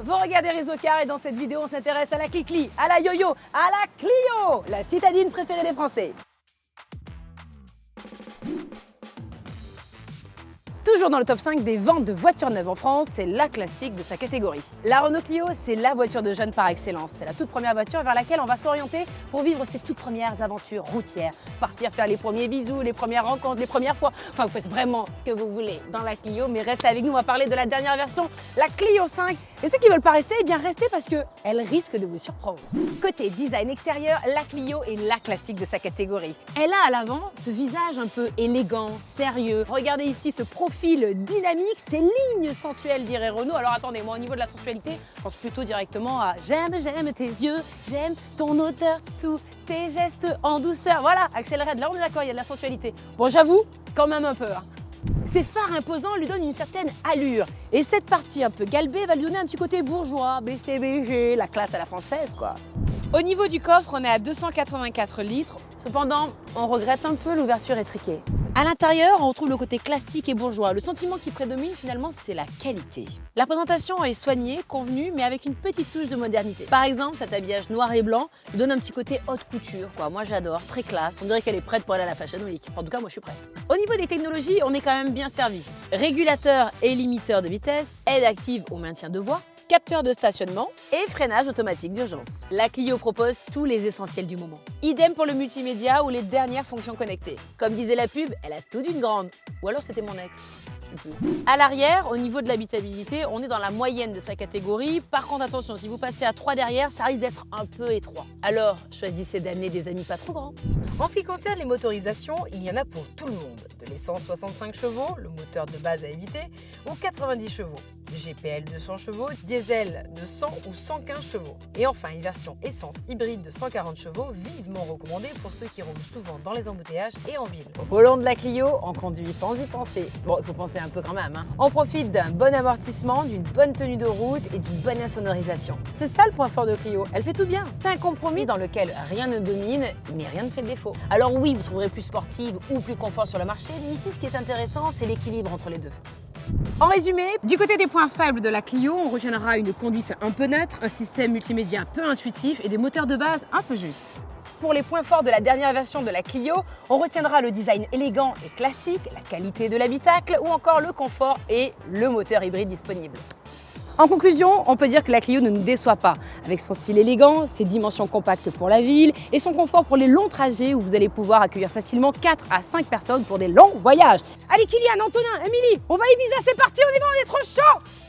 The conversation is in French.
vous regardez Réseau Car et dans cette vidéo, on s'intéresse à la Cliqui, à la Yo-Yo, à la Clio, la citadine préférée des Français. Toujours dans le top 5 des ventes de voitures neuves en France, c'est la classique de sa catégorie. La Renault Clio, c'est la voiture de jeunes par excellence. C'est la toute première voiture vers laquelle on va s'orienter pour vivre ses toutes premières aventures routières. Partir faire les premiers bisous, les premières rencontres, les premières fois. Enfin, vous faites vraiment ce que vous voulez dans la Clio, mais restez avec nous, on va parler de la dernière version, la Clio 5. Et ceux qui veulent pas rester, eh bien restez parce qu'elle risque de vous surprendre. Côté design extérieur, la Clio est la classique de sa catégorie. Elle a à l'avant ce visage un peu élégant, sérieux. Regardez ici ce profil dynamique, ces lignes sensuelles, dirait Renault. Alors attendez, moi au niveau de la sensualité, je pense plutôt directement à j'aime tes yeux, j'aime ton odeur, tous tes gestes en douceur. Voilà, Axel Red, là on est d'accord, il y a de la sensualité. Bon, j'avoue, quand même un peu. Ces phares imposants lui donnent une certaine allure. Et cette partie un peu galbée va lui donner un petit côté bourgeois, BCBG, la classe à la française quoi. Au niveau du coffre, on est à 284 litres. Cependant, on regrette un peu l'ouverture étriquée. À l'intérieur, on retrouve le côté classique et bourgeois. Le sentiment qui prédomine finalement, c'est la qualité. La présentation est soignée, convenue, mais avec une petite touche de modernité. Par exemple, cet habillage noir et blanc lui donne un petit côté haute couture, quoi. Moi j'adore, très classe. On dirait qu'elle est prête pour aller à la Fashion Week. En tout cas, moi je suis prête. Au niveau des technologies, on est quand même bien servi. Régulateur et limiteur de vitesse, aide active au maintien de voie, capteur de stationnement et freinage automatique d'urgence. La Clio propose tous les essentiels du moment. Idem pour le multimédia ou les dernières fonctions connectées. Comme disait la pub, elle a tout d'une grande. Ou alors c'était mon ex. À l'arrière, au niveau de l'habitabilité, on est dans la moyenne de sa catégorie. Par contre, attention, si vous passez à 3 derrière, ça risque d'être un peu étroit. Alors, choisissez d'amener des amis pas trop grands. En ce qui concerne les motorisations, il y en a pour tout le monde. De l'essence 65 chevaux, le moteur de base à éviter, ou 90 chevaux. Du GPL 200 chevaux, diesel de 100 ou 115 chevaux. Et enfin, une version essence hybride de 140 chevaux, vivement recommandée pour ceux qui roulent souvent dans les embouteillages et en ville. Au volant de la Clio, on conduit sans y penser. Bon, il faut penser un peu quand même. On profite d'un bon amortissement, d'une bonne tenue de route et d'une bonne insonorisation. C'est ça le point fort de Clio, elle fait tout bien. C'est un compromis dans lequel rien ne domine, mais rien ne fait défaut. Alors oui, vous trouverez plus sportive ou plus confort sur le marché, mais ici ce qui est intéressant, c'est l'équilibre entre les deux. En résumé, du côté des points faibles de la Clio, on retiendra une conduite un peu neutre, un système multimédia peu intuitif et des moteurs de base un peu justes. Pour les points forts de la dernière version de la Clio, on retiendra le design élégant et classique, la qualité de l'habitacle ou encore le confort et le moteur hybride disponible. En conclusion, on peut dire que la Clio ne nous déçoit pas, avec son style élégant, ses dimensions compactes pour la ville et son confort pour les longs trajets où vous allez pouvoir accueillir facilement 4 à 5 personnes pour des longs voyages. Allez Kylian, Antonin, Émilie, on va à Ibiza, c'est parti, on y va, on est trop chaud!